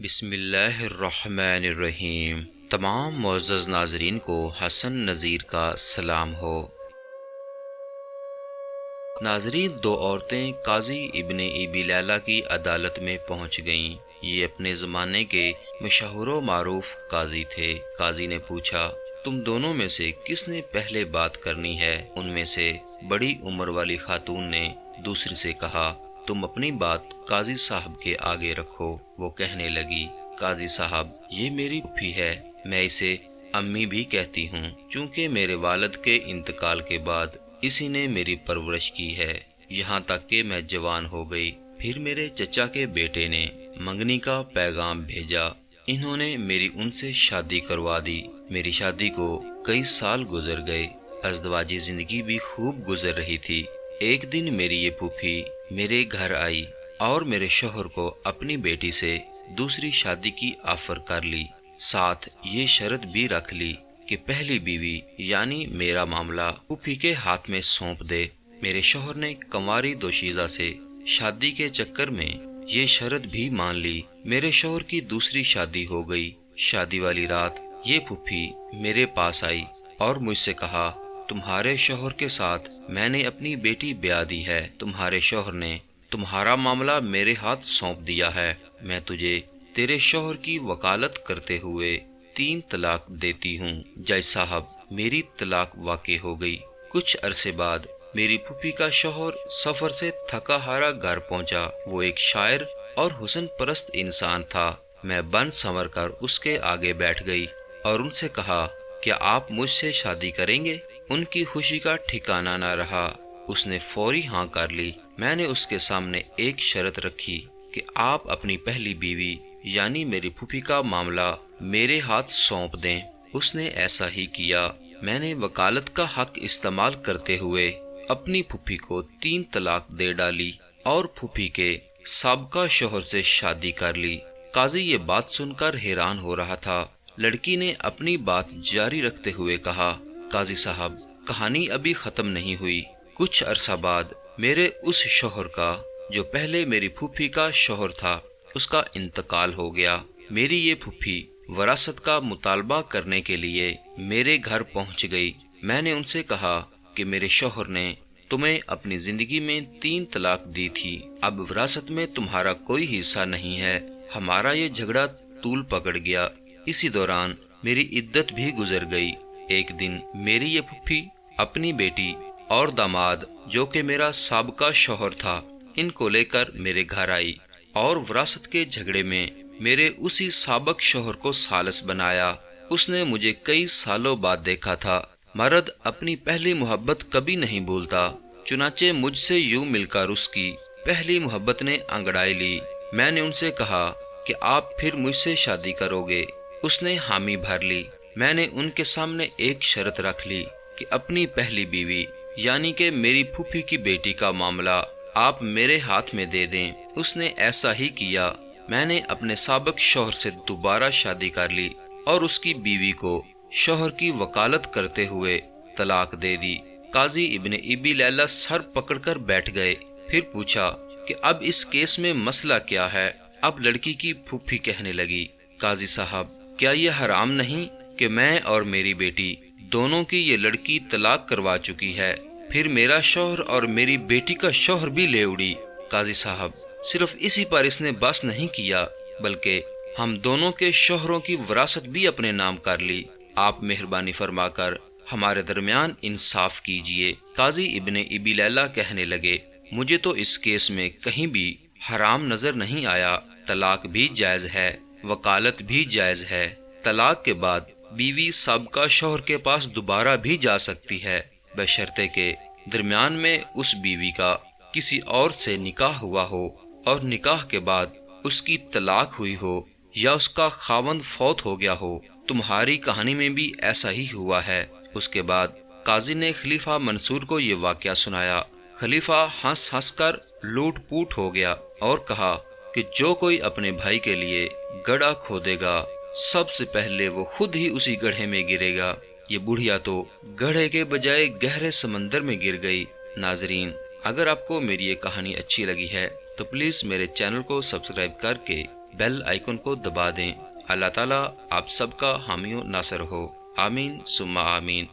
بسم اللہ الرحمن الرحیم۔ تمام معزز ناظرین کو حسن نذیر کا سلام ہو۔ ناظرین، دو عورتیں قاضی ابن ابی لیلہ کی عدالت میں پہنچ گئیں۔ یہ اپنے زمانے کے مشہور و معروف قاضی تھے۔ قاضی نے پوچھا، تم دونوں میں سے کس نے پہلے بات کرنی ہے؟ ان میں سے بڑی عمر والی خاتون نے دوسری سے کہا، تم اپنی بات قاضی صاحب کے آگے رکھو۔ وہ کہنے لگی، قاضی صاحب، یہ میری پھوپھی ہے، میں اسے امی بھی کہتی ہوں، چونکہ میرے والد کے انتقال کے بعد اسی نے میری پرورش کی ہے، یہاں تک کہ میں جوان ہو گئی۔ پھر میرے چچا کے بیٹے نے منگنی کا پیغام بھیجا، انہوں نے میری ان سے شادی کروا دی۔ میری شادی کو کئی سال گزر گئے، ازدواجی زندگی بھی خوب گزر رہی تھی۔ ایک دن میری یہ پھوپھی میرے گھر آئی اور میرے شوہر کو اپنی بیٹی سے دوسری شادی کی آفر کر لی، ساتھ یہ شرط بھی رکھ لی کہ پہلی بیوی یعنی میرا معاملہ پھوپھی کے ہاتھ میں سونپ دے۔ میرے شوہر نے کنواری دوشیزہ سے شادی کے چکر میں یہ شرط بھی مان لی۔ میرے شوہر کی دوسری شادی ہو گئی۔ شادی والی رات یہ پھوپھی میرے پاس آئی اور مجھ سے کہا، تمہارے شوہر کے ساتھ میں نے اپنی بیٹی بیاہ دی ہے، تمہارے شوہر نے تمہارا معاملہ میرے ہاتھ سونپ دیا ہے، میں تجھے تیرے شوہر کی وکالت کرتے ہوئے 3 طلاق دیتی ہوں۔ جج صاحب، میری طلاق واقع ہو گئی۔ کچھ عرصے بعد میری پھوپھی کا شوہر سفر سے تھکا ہارا گھر پہنچا۔ وہ ایک شاعر اور حسن پرست انسان تھا۔ میں بن سنور کر اس کے آگے بیٹھ گئی اور ان سے کہا، کیا آپ مجھ سے شادی کریں گے؟ ان کی خوشی کا ٹھکانہ نہ رہا، اس نے فوری ہاں کر لی۔ میں نے اس کے سامنے ایک شرط رکھی کہ آپ اپنی پہلی بیوی یعنی میری پھوپھی کا معاملہ میرے ہاتھ سونپ دیں۔ اس نے ایسا ہی کیا۔ میں نے وکالت کا حق استعمال کرتے ہوئے اپنی پھوپھی کو 3 طلاق دے ڈالی اور پھوپھی کے سابقہ شوہر سے شادی کر لی۔ قاضی یہ بات سن کر حیران ہو رہا تھا۔ لڑکی نے اپنی بات جاری رکھتے ہوئے کہا، قاضی صاحب، کہانی ابھی ختم نہیں ہوئی۔ کچھ عرصہ بعد میرے اس شوہر کا جو پہلے میری پھوپھی کا شوہر تھا، اس کا انتقال ہو گیا۔ میری یہ پھوپھی وراثت کا مطالبہ کرنے کے لیے میرے گھر پہنچ گئی۔ میں نے ان سے کہا کہ میرے شوہر نے تمہیں اپنی زندگی میں 3 طلاق دی تھی، اب وراثت میں تمہارا کوئی حصہ نہیں ہے۔ ہمارا یہ جھگڑا طول پکڑ گیا۔ اسی دوران میری عدت بھی گزر گئی۔ ایک دن میری یہ پھوپھی اپنی بیٹی اور داماد جو کہ میرا سابقہ شوہر تھا، ان کو لے کر میرے گھر آئی اور وراثت کے جھگڑے میں میرے اسی سابق شوہر کو ثالث بنایا۔ اس نے مجھے کئی سالوں بعد دیکھا تھا۔ مرد اپنی پہلی محبت کبھی نہیں بھولتا، چنانچہ مجھ سے یوں مل کر اس کی پہلی محبت نے انگڑائی لی۔ میں نے ان سے کہا کہ آپ پھر مجھ سے شادی کرو گے؟ اس نے حامی بھر لی۔ میں نے ان کے سامنے ایک شرط رکھ لی کہ اپنی پہلی بیوی یعنی کہ میری پھوپھی کی بیٹی کا معاملہ آپ میرے ہاتھ میں دے دیں۔ اس نے ایسا ہی کیا۔ میں نے اپنے سابق شوہر سے دوبارہ شادی کر لی اور اس کی بیوی کو شوہر کی وکالت کرتے ہوئے طلاق دے دی۔ قاضی ابن ابی لیلہ سر پکڑ کر بیٹھ گئے۔ پھر پوچھا کہ اب اس کیس میں مسئلہ کیا ہے؟ اب لڑکی کی پھوپھی کہنے لگی، قاضی صاحب، کیا یہ حرام نہیں کہ میں اور میری بیٹی دونوں کی یہ لڑکی طلاق کروا چکی ہے، پھر میرا شوہر اور میری بیٹی کا شوہر بھی لے اڑی؟ قاضی صاحب، صرف اسی پر اس نے بس نہیں کیا، بلکہ ہم دونوں کے شوہروں کی وراثت بھی اپنے نام کر لی۔ آپ مہربانی فرما کر ہمارے درمیان انصاف کیجئے۔ قاضی ابن ابی لیلہ کہنے لگے، مجھے تو اس کیس میں کہیں بھی حرام نظر نہیں آیا۔ طلاق بھی جائز ہے، وکالت بھی جائز ہے۔ طلاق کے بعد بیوی سابقہ شوہر کے پاس دوبارہ بھی جا سکتی ہے، بشرطے کہ درمیان میں اس بیوی کا کسی اور سے نکاح ہوا ہو اور نکاح کے بعد اس کی طلاق ہوئی ہو یا اس کا خاوند فوت ہو گیا ہو۔ تمہاری کہانی میں بھی ایسا ہی ہوا ہے۔ اس کے بعد قاضی نے خلیفہ منصور کو یہ واقعہ سنایا۔ خلیفہ ہنس ہنس کر لوٹ پوٹ ہو گیا اور کہا کہ جو کوئی اپنے بھائی کے لیے گڑھا کھودے گا، سب سے پہلے وہ خود ہی اسی گڑھے میں گرے گا۔ یہ بڑھیا تو گڑھے کے بجائے گہرے سمندر میں گر گئی۔ ناظرین، اگر آپ کو میری یہ کہانی اچھی لگی ہے تو پلیز میرے چینل کو سبسکرائب کر کے بیل آئیکن کو دبا دیں۔ اللہ تعالیٰ آپ سب کا حامی و ناصر ہو۔ آمین ثم آمین۔